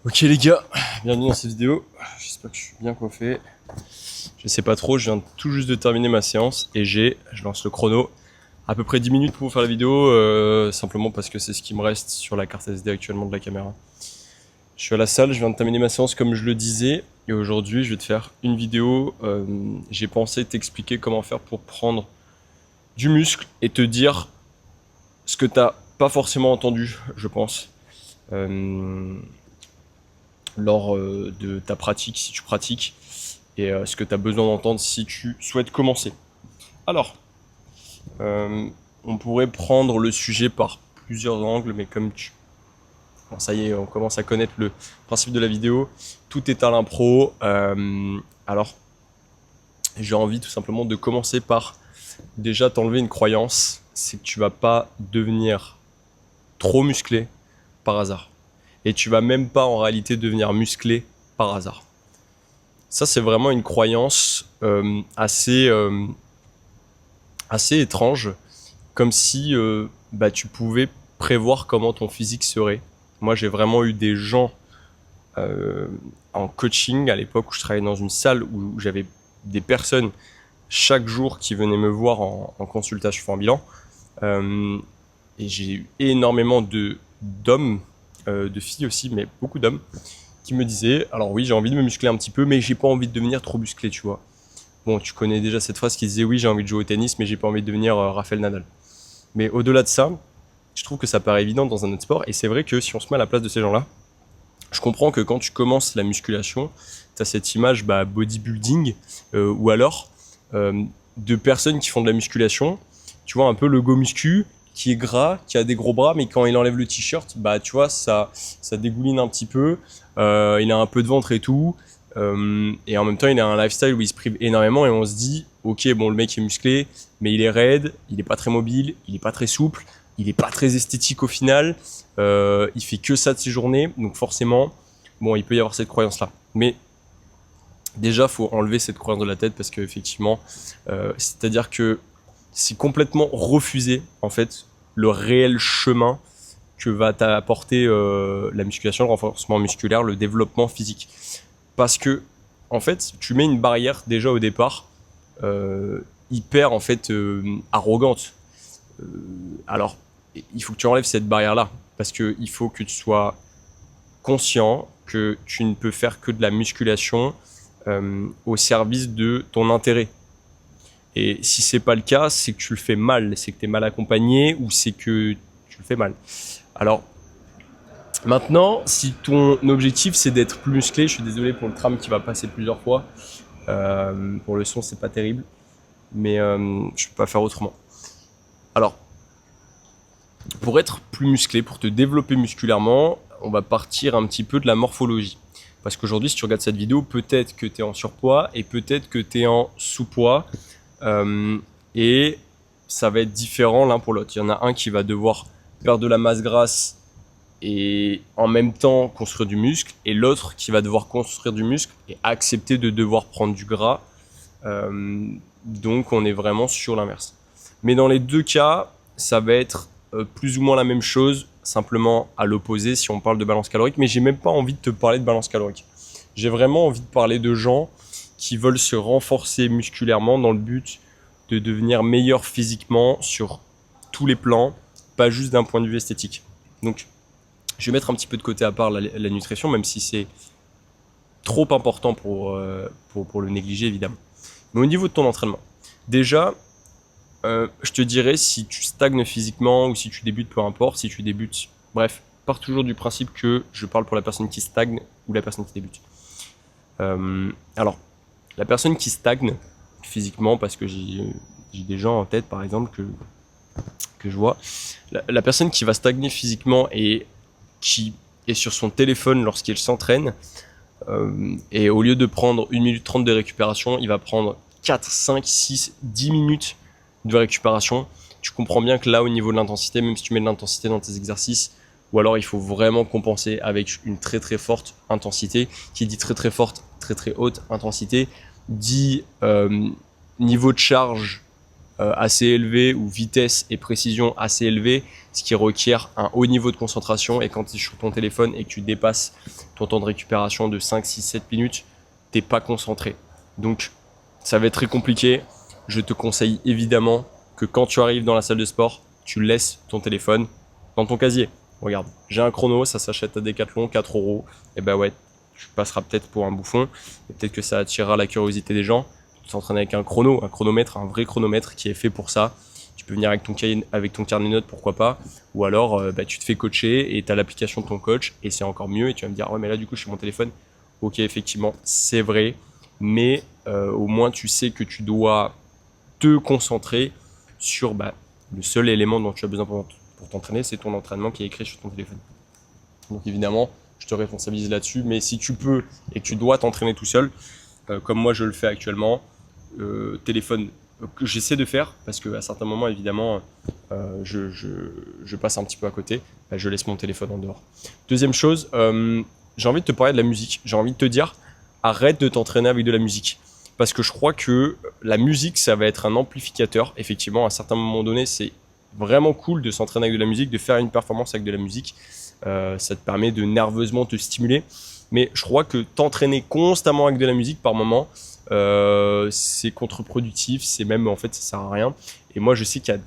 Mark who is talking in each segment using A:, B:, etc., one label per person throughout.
A: Ok les gars, bienvenue dans cette vidéo. J'espère que je suis bien coiffé. Je sais pas trop, je viens tout juste de terminer ma séance et je lance le chrono, à peu près 10 minutes pour vous faire la vidéo, simplement parce que c'est ce qui me reste sur la carte SD actuellement de la caméra. Je suis à la salle, je viens de terminer ma séance comme je le disais et aujourd'hui je vais te faire une vidéo. J'ai pensé t'expliquer comment faire pour prendre du muscle et te dire ce que t'as pas forcément entendu, je pense. Lors de ta pratique, si tu pratiques, et ce que tu as besoin d'entendre si tu souhaites commencer. Alors, on pourrait prendre le sujet par plusieurs angles, mais comme tu... Bon, ça y est, on commence à connaître le principe de la vidéo. Tout est à l'impro. Alors, j'ai envie tout simplement de commencer par déjà t'enlever une croyance, c'est que tu vas pas devenir trop musclé par hasard. Et tu vas même pas en réalité devenir musclé par hasard. Ça, c'est vraiment une croyance assez étrange, comme si tu pouvais prévoir comment ton physique serait. Moi, j'ai vraiment eu des gens en coaching à l'époque où je travaillais dans une salle où j'avais des personnes chaque jour qui venaient me voir en consultation, en bilan. Et j'ai eu énormément d'hommes, de filles aussi, mais beaucoup d'hommes, qui me disaient, alors oui, j'ai envie de me muscler un petit peu, mais j'ai pas envie de devenir trop musclé, tu vois. Bon, tu connais déjà cette phrase qui disait, oui, j'ai envie de jouer au tennis, mais j'ai pas envie de devenir Rafael Nadal. Mais au-delà de ça, je trouve que ça paraît évident dans un autre sport, et c'est vrai que si on se met à la place de ces gens-là, je comprends que quand tu commences la musculation, tu as cette image bodybuilding, ou alors de personnes qui font de la musculation, tu vois, un peu le go muscu, qui est gras, qui a des gros bras, mais quand il enlève le t-shirt, tu vois, ça dégouline un petit peu, il a un peu de ventre et tout, et en même temps, il a un lifestyle où il se prive énormément et on se dit, ok, bon, le mec est musclé, mais il est raide, il est pas très mobile, il est pas très souple, il est pas très esthétique au final, il fait que ça de ses journées, donc forcément, bon, il peut y avoir cette croyance-là. Mais déjà, faut enlever cette croyance de la tête parce que effectivement, c'est-à-dire que c'est complètement refuser en fait le réel chemin que va t'apporter la musculation, le renforcement musculaire, le développement physique. Parce que en fait, tu mets une barrière déjà au départ hyper en fait arrogante. Alors, il faut que tu enlèves cette barrière-là parce que il faut que tu sois conscient que tu ne peux faire que de la musculation au service de ton intérêt. Et si c'est pas le cas, c'est que tu le fais mal, c'est que tu es mal accompagné ou c'est que tu le fais mal. Alors, maintenant, si ton objectif c'est d'être plus musclé, je suis désolé pour le tram qui va passer plusieurs fois. Pour le son, c'est pas terrible, mais je peux pas faire autrement. Alors, pour être plus musclé, pour te développer musculairement, on va partir un petit peu de la morphologie. Parce qu'aujourd'hui, si tu regardes cette vidéo, peut-être que tu es en surpoids et peut-être que tu es en sous-poids. Et ça va être différent l'un pour l'autre. Il y en a un qui va devoir perdre de la masse grasse et en même temps construire du muscle, et l'autre qui va devoir construire du muscle et accepter de devoir prendre du gras. Donc on est vraiment sur l'inverse. Mais dans les deux cas, ça va être plus ou moins la même chose, simplement à l'opposé si on parle de balance calorique. Mais j'ai même pas envie de te parler de balance calorique. J'ai vraiment envie de parler de gens qui veulent se renforcer musculairement dans le but de devenir meilleur physiquement sur tous les plans, pas juste d'un point de vue esthétique. Donc, je vais mettre un petit peu de côté à part la nutrition, même si c'est trop important pour le négliger, évidemment. Mais au niveau de ton entraînement, déjà, je te dirais, si tu stagnes physiquement ou si tu débutes, peu importe, si tu débutes, bref, pars toujours du principe que je parle pour la personne qui stagne ou la personne qui débute. Alors, la personne qui stagne physiquement, parce que j'ai des gens en tête par exemple que je vois, la personne qui va stagner physiquement et qui est sur son téléphone lorsqu'il s'entraîne, et au lieu de prendre 1 minute 30 de récupération, il va prendre 4, 5, 6, 10 minutes de récupération. Tu comprends bien que là, au niveau de l'intensité, même si tu mets de l'intensité dans tes exercices, ou alors il faut vraiment compenser avec une très très forte intensité. Qui dit très très forte, très très haute intensité, dit niveau de charge assez élevé ou vitesse et précision assez élevée, ce qui requiert un haut niveau de concentration. Et quand tu es sur ton téléphone et que tu dépasses ton temps de récupération de 5, 6, 7 minutes, t'es pas concentré. Donc ça va être très compliqué. Je te conseille évidemment que quand tu arrives dans la salle de sport, tu laisses ton téléphone dans ton casier. Regarde, j'ai un chrono, ça s'achète à Decathlon, 4 €. Et ben ouais, tu passeras peut-être pour un bouffon. Et peut-être que ça attirera la curiosité des gens. Tu t'entraînes avec un chrono, un chronomètre, un vrai chronomètre qui est fait pour ça. Tu peux venir avec ton carnet de notes, pourquoi pas. Ou alors, tu te fais coacher et tu as l'application de ton coach et c'est encore mieux. Et tu vas me dire, ouais, mais là, du coup, je suis mon téléphone. Ok, effectivement, c'est vrai. Mais au moins, tu sais que tu dois te concentrer sur le seul élément dont tu as besoin pour t'entraîner, c'est ton entraînement qui est écrit sur ton téléphone. Donc évidemment, je te responsabilise là-dessus, mais si tu peux et que tu dois t'entraîner tout seul, comme moi je le fais actuellement, téléphone que j'essaie de faire, parce qu'à certains moments, évidemment, je passe un petit peu à côté, je laisse mon téléphone en dehors. Deuxième chose, j'ai envie de te parler de la musique. J'ai envie de te dire, arrête de t'entraîner avec de la musique. Parce que je crois que la musique, ça va être un amplificateur. Effectivement, à un certain moment donné, c'est vraiment cool de s'entraîner avec de la musique, de faire une performance avec de la musique. Ça te permet de nerveusement te stimuler. Mais je crois que t'entraîner constamment avec de la musique par moment, c'est contre-productif. C'est même, en fait, ça sert à rien. Et moi, je sais qu'il y a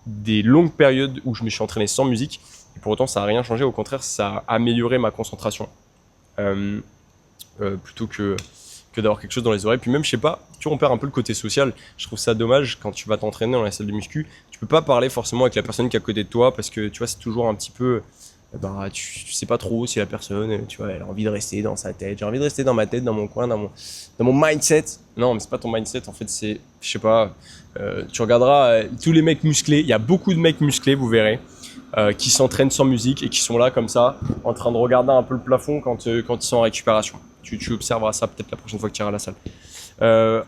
A: des longues périodes où je me suis entraîné sans musique. Et pour autant, ça n'a rien changé. Au contraire, ça a amélioré ma concentration. Plutôt que d'avoir quelque chose dans les oreilles. Puis même, je sais pas, tu vois, on perd un peu le côté social. Je trouve ça dommage quand tu vas t'entraîner dans la salle de muscu. Tu peux pas parler forcément avec la personne qui est à côté de toi parce que tu vois, c'est toujours un petit peu. Tu sais pas trop si la personne, tu vois, elle a envie de rester dans sa tête. J'ai envie de rester dans ma tête, dans mon coin, dans mon mindset. Non, mais c'est pas ton mindset. En fait, c'est, je sais pas, tu regarderas tous les mecs musclés. Il y a beaucoup de mecs musclés, vous verrez, qui s'entraînent sans musique et qui sont là comme ça, en train de regarder un peu le plafond quand ils sont en récupération. Tu observeras ça peut-être la prochaine fois que tu iras à la salle.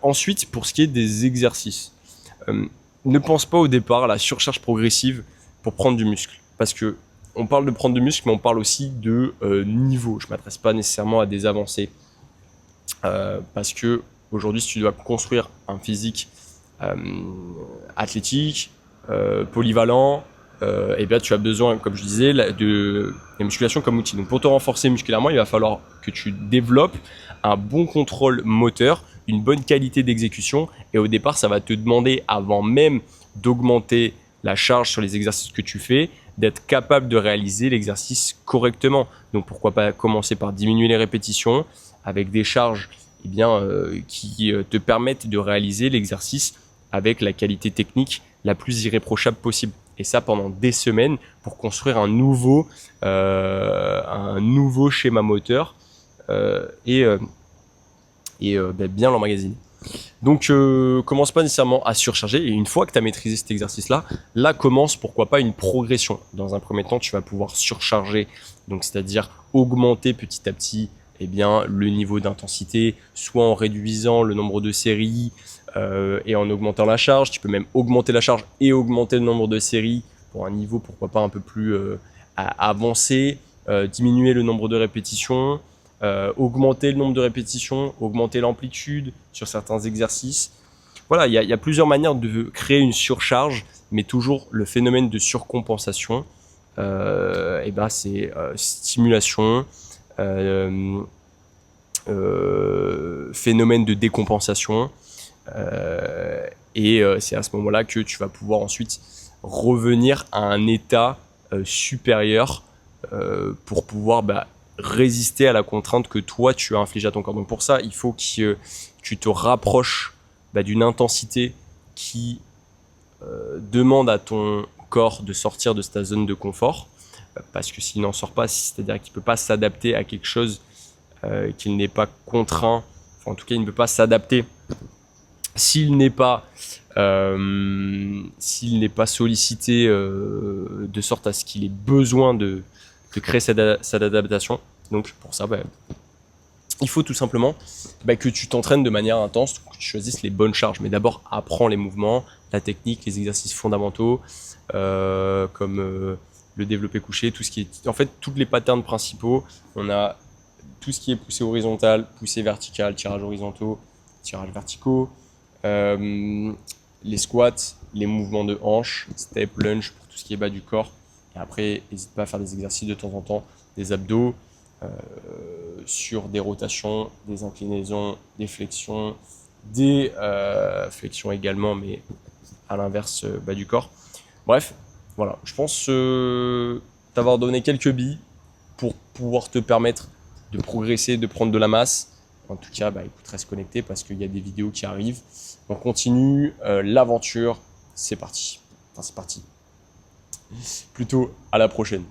A: Ensuite, pour ce qui est des exercices, ne pense pas au départ à la surcharge progressive pour prendre du muscle. Parce que on parle de prendre du muscle, mais on parle aussi de niveau. Je ne m'adresse pas nécessairement à des avancées. Parce que aujourd'hui, si tu dois construire un physique athlétique, polyvalent, et bien tu as besoin, comme je disais, de la musculation comme outil. Donc pour te renforcer musculairement, il va falloir que tu développes un bon contrôle moteur, une bonne qualité d'exécution. Et au départ, ça va te demander, avant même d'augmenter la charge sur les exercices que tu fais, d'être capable de réaliser l'exercice correctement. Donc pourquoi pas commencer par diminuer les répétitions avec des charges qui te permettent de réaliser l'exercice avec la qualité technique la plus irréprochable possible. Et ça pendant des semaines pour construire un nouveau schéma moteur bien bien l'emmagasiner. Donc commence pas nécessairement à surcharger et une fois que tu as maîtrisé cet exercice-là, là commence pourquoi pas une progression. Dans un premier temps, tu vas pouvoir surcharger, donc c'est-à-dire augmenter petit à petit le niveau d'intensité, soit en réduisant le nombre de séries et en augmentant la charge. Tu peux même augmenter la charge et augmenter le nombre de séries pour un niveau pourquoi pas un peu plus avancé, diminuer le nombre de répétitions, augmenter le nombre de répétitions, augmenter l'amplitude sur certains exercices. Voilà, il y a plusieurs manières de créer une surcharge, mais toujours le phénomène de surcompensation, c'est stimulation, phénomène de décompensation, c'est à ce moment-là que tu vas pouvoir ensuite revenir à un état supérieur pour pouvoir résister à la contrainte que toi tu as infligée à ton corps. Donc pour ça, il faut que tu te rapproches d'une intensité qui demande à ton corps de sortir de ta zone de confort, parce que s'il n'en sort pas, c'est-à-dire qu'il ne peut pas s'adapter à quelque chose qu'il n'est pas contraint, enfin, en tout cas il ne peut pas s'adapter s'il n'est pas sollicité de sorte à ce qu'il ait besoin de créer cette adaptation. Donc pour ça, il faut tout simplement que tu t'entraînes de manière intense, que tu choisisses les bonnes charges. Mais d'abord, apprends les mouvements, la technique, les exercices fondamentaux, comme le développé couché, tout ce qui est, en fait, tous les patterns principaux. On a tout ce qui est poussée horizontale, poussée verticale, tirage horizontaux, tirage verticaux, les squats, les mouvements de hanche, step, lunge pour tout ce qui est bas du corps. Et après, n'hésite pas à faire des exercices de temps en temps, des abdos, sur des rotations, des inclinaisons, des flexions, des flexions également, mais à l'inverse, bas du corps. Bref, voilà, je pense t'avoir donné quelques billes pour pouvoir te permettre de progresser, de prendre de la masse. En tout cas, écoute, reste connecté parce qu'il y a des vidéos qui arrivent. On continue l'aventure, c'est parti. Enfin, c'est parti. Plutôt à la prochaine.